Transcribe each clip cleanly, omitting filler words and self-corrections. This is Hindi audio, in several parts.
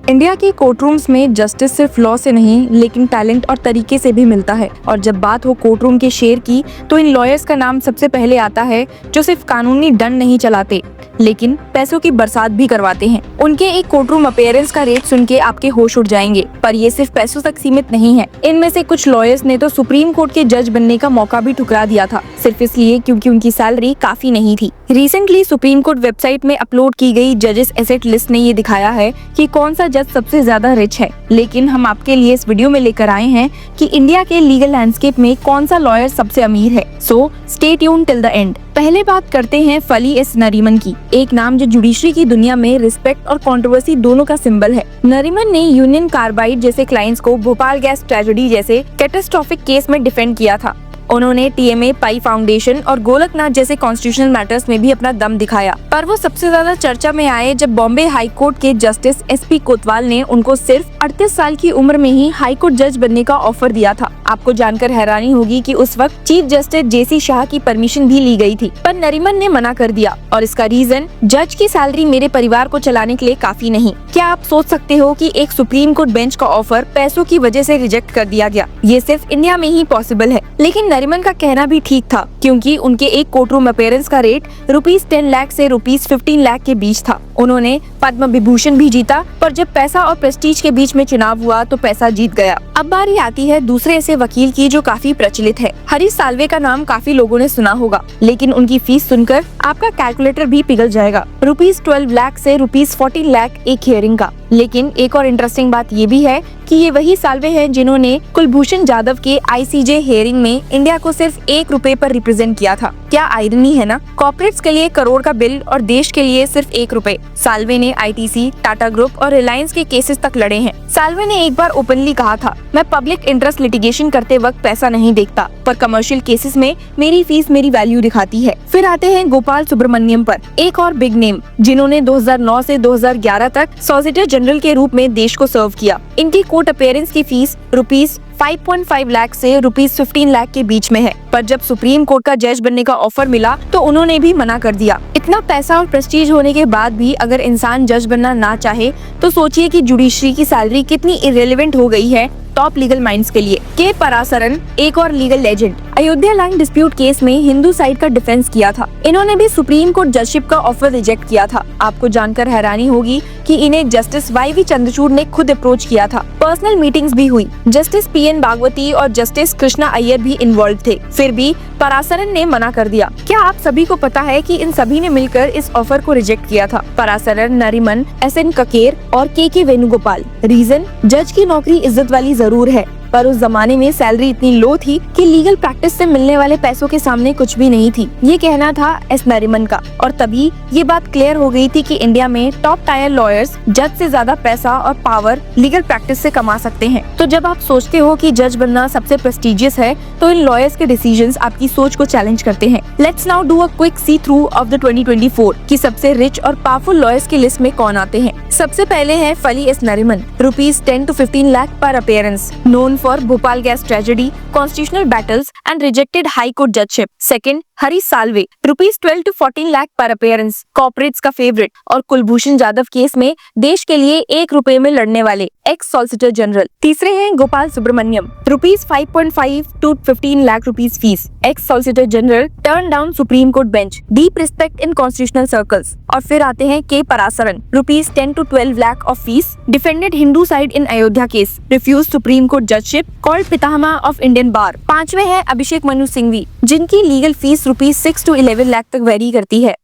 इंडिया के कोर्ट रूम्स में जस्टिस सिर्फ लॉ से नहीं लेकिन टैलेंट और तरीके से भी मिलता है। और जब बात हो कोर्ट रूम के शेर की तो इन लॉयर्स का नाम सबसे पहले आता है जो सिर्फ कानूनी दंड नहीं चलाते लेकिन पैसों की बरसात भी करवाते हैं। उनके एक कोर्ट रूम अपीयरेंस का रेट सुन के आपके होश उड़ जाएंगे। पर ये सिर्फ पैसों तक सीमित नहीं है। इनमें से कुछ लॉयर्स ने तो सुप्रीम कोर्ट के जज बनने का मौका भी ठुकरा दिया था, सिर्फ इसलिए क्योंकि उनकी सैलरी काफी नहीं थी। रिसेंटली सुप्रीम कोर्ट वेबसाइट में अपलोड की गई जजेस एसेट लिस्ट ने ये दिखाया है कि कौन सा जज सबसे ज्यादा रिच है। लेकिन हम आपके लिए इस वीडियो में लेकर आए हैं कि इंडिया के लीगल लैंडस्केप में कौन सा लॉयर सबसे अमीर है। So stay tune till the end. पहले बात करते हैं फली एस नरीमन की, एक नाम जो जुडिशरी की दुनिया में रिस्पेक्ट और कंट्रोवर्सी दोनों का सिंबल है। नरीमन ने यूनियन कार्बाइड जैसे क्लाइंट्स को भोपाल गैस ट्रेजेडी जैसे कैटास्ट्रोफिक केस में डिफेंड किया था। उन्होंने टीएमए, पाई फाउंडेशन और गोलकनाथ जैसे कॉन्स्टिट्यूशनल मैटर्स में भी अपना दम दिखाया। पर वो सबसे ज्यादा चर्चा में आए जब बॉम्बे हाई कोर्ट के जस्टिस एसपी कोतवाल ने उनको सिर्फ 38 साल की उम्र में ही हाई कोर्ट जज बनने का ऑफर दिया था। आपको जानकर हैरानी होगी कि उस वक्त चीफ जस्टिस जेसी शाह की परमिशन भी ली गई थी, पर नरीमन ने मना कर दिया। और इसका रीजन, जज की सैलरी मेरे परिवार को चलाने के लिए काफी नहीं। क्या आप सोच सकते हो कि एक सुप्रीम कोर्ट बेंच का ऑफर पैसों की वजह से रिजेक्ट कर दिया गया? ये सिर्फ इंडिया में ही पॉसिबल है। लेकिन नरीमन का कहना भी ठीक था, क्योंकि उनके एक कोर्ट रूम अपीयरेंस का रेट ₹10 लाख से ₹15 लाख के बीच था। उन्होंने पद्म विभूषण भी जीता, पर जब पैसा और प्रेस्टीज के बीच में चुनाव हुआ तो पैसा जीत गया। अब बारी आती है दूसरे ऐसे वकील की जो काफी प्रचलित है। हरीश साल्वे का नाम काफी लोगों ने सुना होगा, लेकिन उनकी फीस सुनकर आपका कैलकुलेटर भी पिघल जाएगा। ₹12 लाख से ₹14 लाख एक हियरिंग का। लेकिन एक और इंटरेस्टिंग बात ये भी है कि ये वही साल्वे हैं जिन्होंने कुलभूषण जाधव के आईसीजे हियरिंग में इंडिया को सिर्फ ₹1 पर रिप्रेजेंट किया था। क्या आयरनी है ना? कॉर्पोरेट्स के लिए करोड़ का बिल और देश के लिए सिर्फ ₹1। साल्वे ने आईटीसी, टाटा ग्रुप और रिलायंस के केसेस तक लड़े हैं। साल्वे ने एक बार ओपनली कहा था, मैं पब्लिक इंटरेस्ट लिटिगेशन करते वक्त पैसा नहीं देखता, पर कमर्शियल केसेस में मेरी फीस मेरी वैल्यू दिखाती है। फिर आते हैं गोपाल सुब्रमण्यम पर, एक और बिग नेम जिन्होंने 2009 से 2011 तक सॉलिसिटर जनरल के रूप में देश को सर्व किया। इनकी कोर्ट अपीयरेंस की फीस ₹5.5 लाख से ₹15 लाख के बीच में है। पर जब सुप्रीम कोर्ट का जज बनने का ऑफर मिला तो उन्होंने भी मना कर दिया। इतना पैसा और प्रेस्टीज होने के बाद भी अगर इंसान जज बनना ना चाहे तो सोचिए कि जुडिशरी की सैलरी कितनी इररिलेवेंट हो गई है टॉप लीगल माइंड्स के लिए। के परासरन, एक और legal legend, Ayodhya land dispute case में हिंदू साइड का डिफेंस किया था। इन्होंने भी सुप्रीम कोर्ट जजशिप का ऑफर रिजेक्ट किया था। आपको जानकर हैरानी होगी कि इन्हें जस्टिस वाईवी चंद्रचूड़ ने खुद अप्रोच किया था। पर्सनल मीटिंग्स भी हुई। जस्टिस पीएन भागवती और जस्टिस कृष्णा अय्यर भी इन्वॉल्व थे, फिर भी परासरन ने मना कर दिया। क्या आप सभी को पता है कि इन सभी ने मिलकर इस ऑफर को रिजेक्ट किया था? परासरन, नरीमन, एसएन ककेर और के वेणुगोपाल। रीजन, जज की नौकरी इज्जत वाली जरूर है, पर उस जमाने में सैलरी इतनी लो थी कि लीगल प्रैक्टिस से मिलने वाले पैसों के सामने कुछ भी नहीं थी। ये कहना था एस नरीमन का। और तभी ये बात क्लियर हो गई थी कि इंडिया में टॉप टायर लॉयर्स जज से ज्यादा पैसा और पावर लीगल प्रैक्टिस से कमा सकते हैं। तो जब आप सोचते हो कि जज बनना सबसे प्रेस्टिजियस है तो इन लॉयर्स के डिसीजंस आपकी सोच को चैलेंज करते हैं। Let's now do a quick see through of the 2024 की सबसे रिच और पावरफुल लॉयर्स की लिस्ट में कौन आते हैं। सबसे पहले है फली एस नरीमन, ₹10 to 15 लाख पर appearance, known for Bhopal gas tragedy, constitutional battles and rejected high court judgeship. Second, Harish Salve, ₹12 to 14 lakh पर अपीयरेंस, कॉर्पोरेट्स का फेवरेट और कुलभूषण जाधव केस में देश के लिए ₹1 में लड़ने वाले एक्स सॉलिसिटर जनरल। तीसरे हैं Gopal Subramanium, ₹5.5 to 15 lakh fees, ex solicitor general, turn down Supreme Court bench, deep respect in constitutional circles. और फिर आते हैं K Parasaran, ₹10 to 12 lakh of fees, defended Hindu side in Ayodhya case, refuse Supreme Court judgeship, called pitamah of Indian bar. पांचवे हैं अभिषेक मनु सिंघवी, जिनकी लीगल फीस ₹6 to 11 लाख तक वेरी करती है।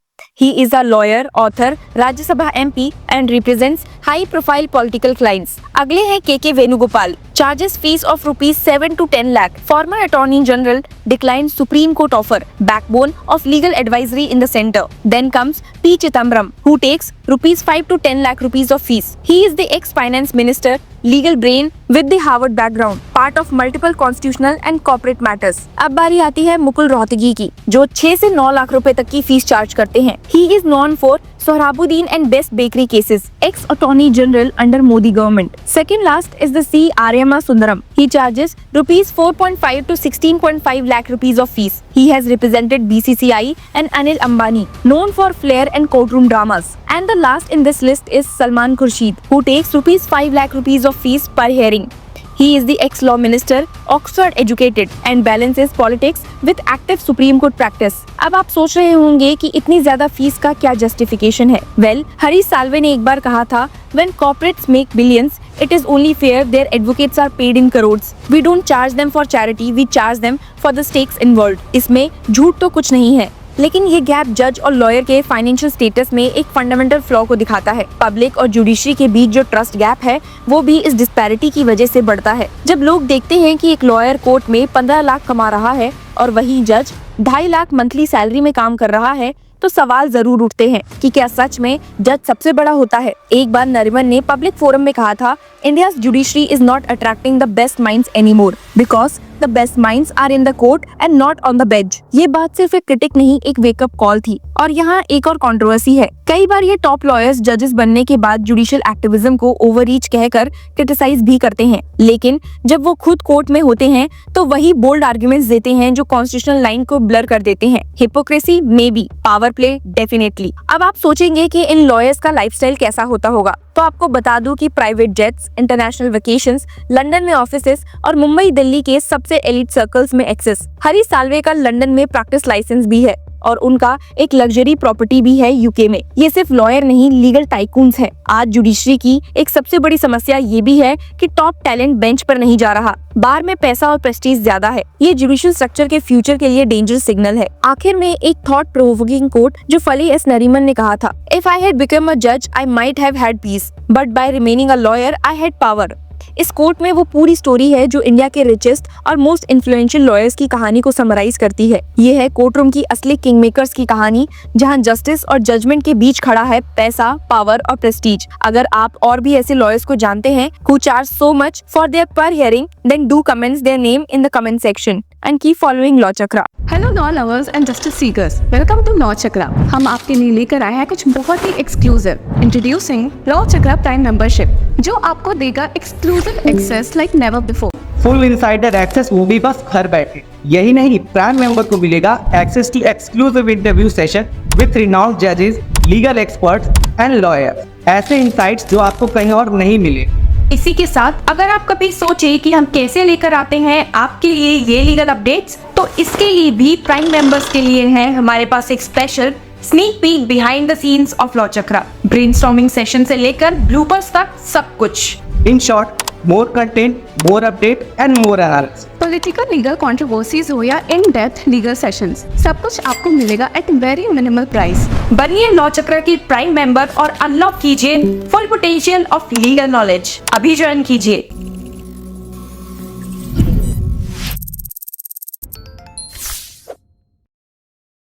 He is a lawyer, author, Rajya Sabha MP and represents high profile political clients. अगले हैं के Venugopal, charges fees of ₹7 to 10 lakh. Former Attorney General declined Supreme Court offer, backbone of legal advisory in the center. Then comes P. Chidambaram, who takes ₹5 to 10 lakh of fees. He is the ex-finance minister, legal brain with the Harvard background, part of multiple constitutional and corporate matters. अब बारी आती है मुकुल रोहतगी की, जो 6 से 9 लाख रुपए तक की फीस चार्ज करते हैं। He is known for Sohrabuddin and Best Bakery cases, ex-Attorney General under Modi government. Second last is the C. Aryama Sundaram. He charges rupees 4.5 to 16.5 lakh rupees of fees. He has represented BCCI and Anil Ambani, known for flair and courtroom dramas. And the last in this list is Salman Khurshid, who takes rupees 5 lakh rupees of fees per hearing. He is the ex-law minister, Oxford educated and balances politics with active Supreme Court practice. अब आप सोच रहे होंगे कि इतनी ज्यादा फीस का क्या जस्टिफिकेशन है? Well, हरीश साल्वे ने एक बार कहा था, when corporates make billions, it is only fair their advocates are paid in crores. We don't charge them for charity, we charge them for the stakes involved. इसमें झूठ तो कुछ नहीं है, लेकिन ये गैप जज और लॉयर के फाइनेंशियल स्टेटस में एक फंडामेंटल फ्लॉ को दिखाता है। पब्लिक और जुडिशरी के बीच जो ट्रस्ट गैप है वो भी इस डिस्पैरिटी की वजह से बढ़ता है। जब लोग देखते हैं कि एक लॉयर कोर्ट में 15 लाख कमा रहा है और वही जज 2.5 लाख मंथली सैलरी में काम कर रहा है, तो सवाल जरूर उठते हैं कि क्या सच में जज सबसे बड़ा होता है। एक बार नरिमन ने पब्लिक फोरम में कहा था, India's judiciary is not attracting the best minds anymore because the best minds are in the court and not on the bench. ये बात सिर्फ एक क्रिटिक नहीं, एक वेकअप कॉल थी। और यहाँ एक और कंट्रोवर्सी है। कई बार ये टॉप लॉयर्स जजेस बनने के बाद जुडिशियल एक्टिविज्म को ओवररीच कहकर क्रिटिसाइज भी करते हैं, लेकिन जब वो खुद कोर्ट में होते हैं तो वही बोल्ड आर्गुमेंट्स देते हैं जो कॉन्स्टिट्यूशनल लाइन को ब्लर कर देते हैं। Hypocrisy may be, power play definitely. अब आप सोचेंगे कि इन लॉयर्स का लाइफस्टाइल कैसा होता होगा, तो आपको बता दूं कि private jets, international vacations, London में ऑफिसेस और मुंबई दिल्ली के सबसे एलिट सर्कल्स में एक्सेस। हरीश साल्वे का लंदन में प्रैक्टिस लाइसेंस भी है और उनका एक लग्जरी प्रॉपर्टी भी है यूके में। ये सिर्फ लॉयर नहीं, लीगल टाइकून्स हैं। आज जुडिशरी की एक सबसे बड़ी समस्या ये भी है कि टॉप टैलेंट बेंच पर नहीं जा रहा। बार में पैसा और प्रेस्टीज ज्यादा है। ये जुडिशियल स्ट्रक्चर के फ्यूचर के लिए डेंजरस सिग्नल है। आखिर में एक थॉट प्रोवोकिंग कोट जो फली एस नरीमन ने कहा था, if I had become a जज I might have had peace, but by remaining a lawyer I had power. इस कोर्ट में वो पूरी स्टोरी है जो इंडिया के रिचेस्ट और मोस्ट इन्फ्लुएंशियल लॉयर्स की कहानी को समराइज करती है। ये है कोर्टरूम की असली किंग मेकर्स की कहानी, जहां जस्टिस और जजमेंट के बीच खड़ा है पैसा, पावर और प्रेस्टीज। अगर आप और भी ऐसे लॉयर्स को जानते हैं who charge so much for their per hearing, then do comments their name in the comment section and keep following Law Chakra. Hello law lovers and justice seekers, welcome to Law Chakra. हम आपके लिए लेकर आए हैं कुछ बहुत ही exclusive. Introducing Law Chakra prime membership, जो आपको देगा exclusive access like never before. Full insider access, वो भी बस घर बैठे। यही नहीं, प्राइम मेंबर को मिलेगा access to exclusive interview session with renowned जजेस, लीगल एक्सपर्ट्स एंड लॉयर्स। ऐसे इनसाइट्स जो आपको कहीं और नहीं मिले। इसी के साथ अगर आप कभी सोचे कि हम कैसे लेकर आते हैं आपके लिए ये लीगल अपडेट्स, तो इसके लिए भी प्राइम मेंबर्स के लिए है हमारे पास एक special sneak peek behind the scenes of law chakra. Brainstorming session से लेकर ब्लूपर्स तक सब कुछ। In short, more content, more update and more analysis. Political legal controversies हो या इन डेप्थ लीगल सेशंस, सब कुछ आपको मिलेगा एट वेरी मिनिमल प्राइस। बनिए लॉ चक्र की प्राइम मेंबर और अनलॉक कीजिए full potential of legal knowledge. अभी ज्वाइन कीजिए।